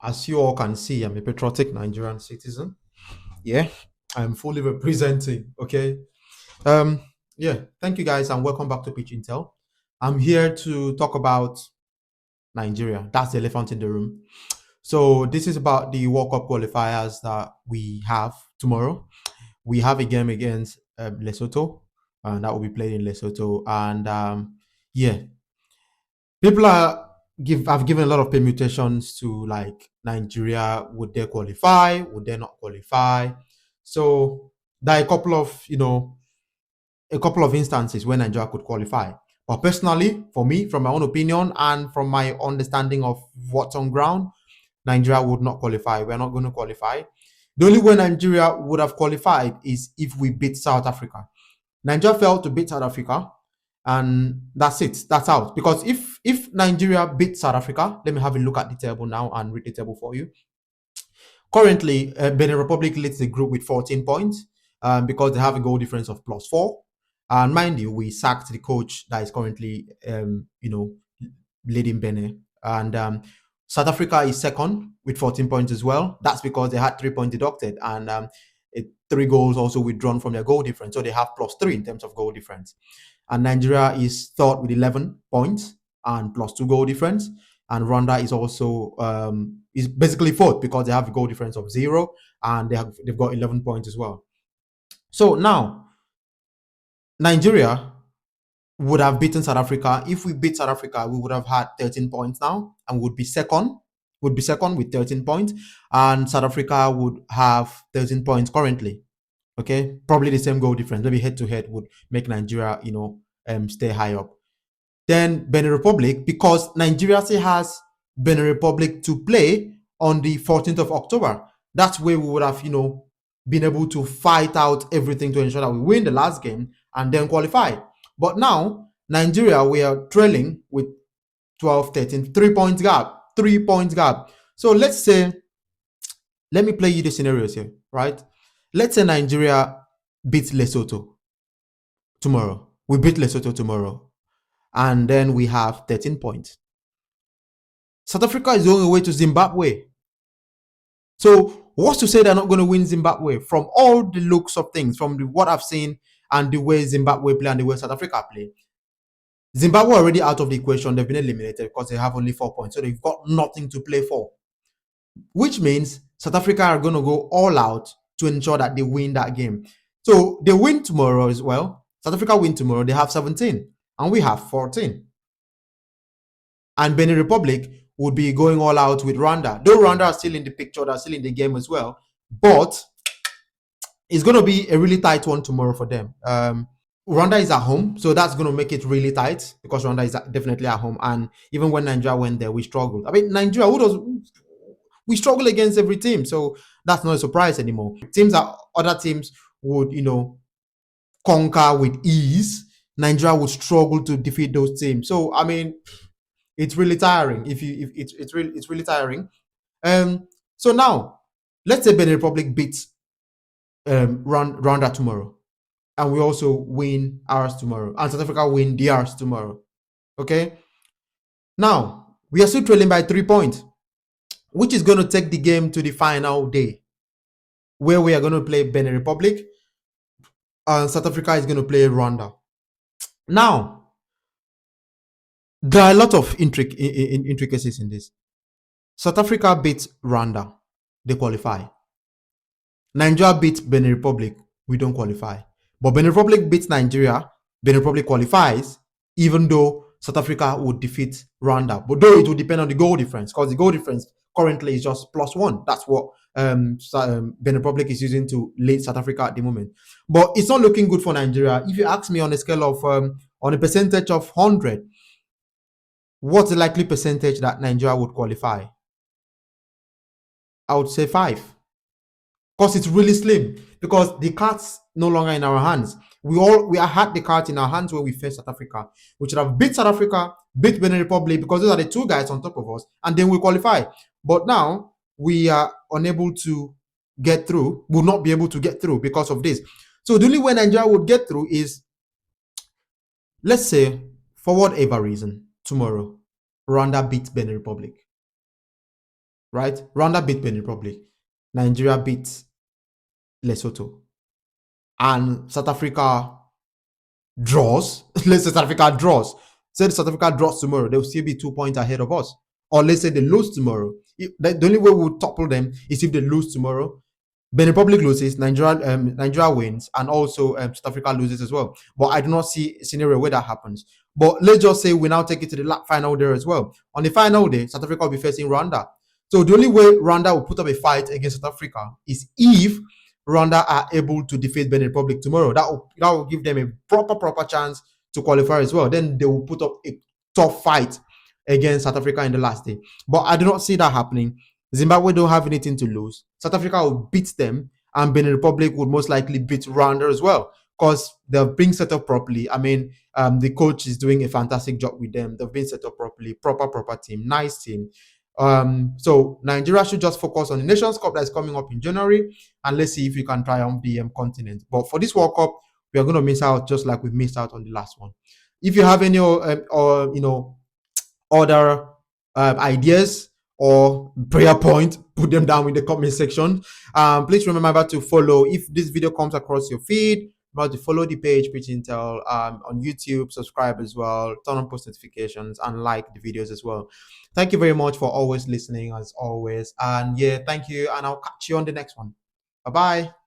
As you all can see, I'm a patriotic Nigerian citizen. Yeah, I'm fully representing. Okay. Um. Yeah. Thank you guys, and welcome back to Pitch Intel. I'm here to talk about Nigeria. That's the elephant in the room. So this is about the World Cup qualifiers that we have tomorrow. We have a game against Lesotho, and that will be played in Lesotho. And yeah, people are give have given a lot of permutations to like Nigeria. Would they qualify? Would they not qualify? So there are a couple of instances where Nigeria could qualify. But personally, for me, from my own opinion and from my understanding of what's on ground, Nigeria would not qualify. We're not going to qualify. The only way Nigeria would have qualified is if we beat South Africa. Nigeria failed to beat South Africa, and that's it. That's out. Because if Nigeria beat South Africa, let me have a look at the table now and read the table for you. Currently, Benin Republic leads the group with 14 points because they have a goal difference of +4. And mind you, we sacked the coach that is currently, leading Benin. And South Africa is second with 14 points as well. That's because they had 3 points deducted and 3 goals also withdrawn from their goal difference. So they have +3 in terms of goal difference. And Nigeria is third with 11 points and +2 goal difference. And Rwanda is also is basically fourth because they have a goal difference of 0 and they've got 11 points as well. So now Nigeria would have beaten South Africa. If we beat South Africa, we would have had 13 points now and would be second. Would be second with 13 points, and South Africa would have 13 points currently. Okay, probably the same goal difference. Maybe head to head would make Nigeria, stay high up. Then Benin Republic, because Nigeria still has Benin Republic to play on the 14th of October. That's where we would have, been able to fight out everything to ensure that we win the last game and then qualify. But now, Nigeria, we are trailing with 12, 13, 3 points gap. 3 points gap. So let's say, let me play you the scenarios here, right? Let's say Nigeria beats Lesotho tomorrow. We beat Lesotho tomorrow. And then we have 13 points. South Africa is the only way to Zimbabwe. So what's to say they're not going to win Zimbabwe? From all the looks of things, from what I've seen and the way Zimbabwe play and the way South Africa play, Zimbabwe already out of the equation. They've been eliminated because they have only 4 points. So they've got nothing to play for, which means South Africa are going to go all out to ensure that they win that game. So they win tomorrow as well. South Africa win tomorrow. They have 17 and we have 14. And Benin Republic would be going all out with Rwanda. Though Rwanda are still in the picture, they're still in the game as well. But it's going to be a really tight one tomorrow for them. Rwanda is at home, so that's going to make it really tight because Rwanda is definitely at home. And even when Nigeria went there, we struggled. I mean, Nigeria, we struggle against every team, so that's not a surprise anymore. Teams that other teams would, conquer with ease, Nigeria would struggle to defeat those teams. So I mean, it's really tiring. If it's really tiring. So now let's say Benin Republic beats Rwanda tomorrow, and we also win ours tomorrow, and South Africa win theirs tomorrow. Okay. Now we are still trailing by 3 points, which is going to take the game to the final day, where we are going to play Benin Republic, and South Africa is going to play Rwanda. Now there are a lot of intricacies in this. South Africa beats Rwanda, they qualify. Nigeria beats Benin Republic, we don't qualify. But Benin Republic beats Nigeria, Benin Republic qualifies, even though South Africa would defeat Rwanda. But though it will depend on the goal difference, because the goal difference currently is just +1. That's what Benin Republic is using to lead South Africa at the moment. But it's not looking good for Nigeria. If you ask me on a scale of, on a percentage of 100, what's the likely percentage that Nigeria would qualify? I would say 5. Because it's really slim. Because the cards no longer in our hands. We had the cards in our hands when we faced South Africa. We should have beat South Africa, beat Benin Republic, because those are the two guys on top of us, and then we qualify. But now we are unable to get through. Will not be able to get through because of this. So the only way Nigeria would get through is, let's say, for whatever reason, tomorrow, Rwanda beats Benin Republic. right? Rwanda beat Benin Republic. Nigeria beat Lesotho. And South Africa draws. Let's say South Africa draws. Say South Africa draws tomorrow, they'll still be 2 points ahead of us. Or let's say they lose tomorrow. The only way we'll topple them is if they lose tomorrow. Benin Republic loses, Nigeria wins, and also South Africa loses as well. But I do not see a scenario where that happens. But let's just say we now take it to the final day as well. On the final day, South Africa will be facing Rwanda. So the only way Rwanda will put up a fight against South Africa is if Rwanda are able to defeat Benin Republic tomorrow. That will give them a proper chance to qualify as well. Then they will put up a tough fight against South Africa in the last day. But I do not see that happening. Zimbabwe don't have anything to lose. South Africa will beat them, and Benin Republic would most likely beat Rwanda as well because they're being set up properly. I mean, the coach is doing a fantastic job with them. They've been set up properly, proper team, nice team. So Nigeria should just focus on the Nations Cup that's coming up in January, and let's see if we can triumph the continent. But for this World Cup, we are going to miss out just like we missed out on the last one. If you have any other ideas or prayer point, put them down in the comment section. Please remember to follow. If this video comes across your feed, remember to follow the page Pitch Intel on YouTube, subscribe as well, turn on post notifications, and like the videos as well. Thank you very much for always listening as always. And yeah, thank you, and I'll catch you on the next one. Bye bye.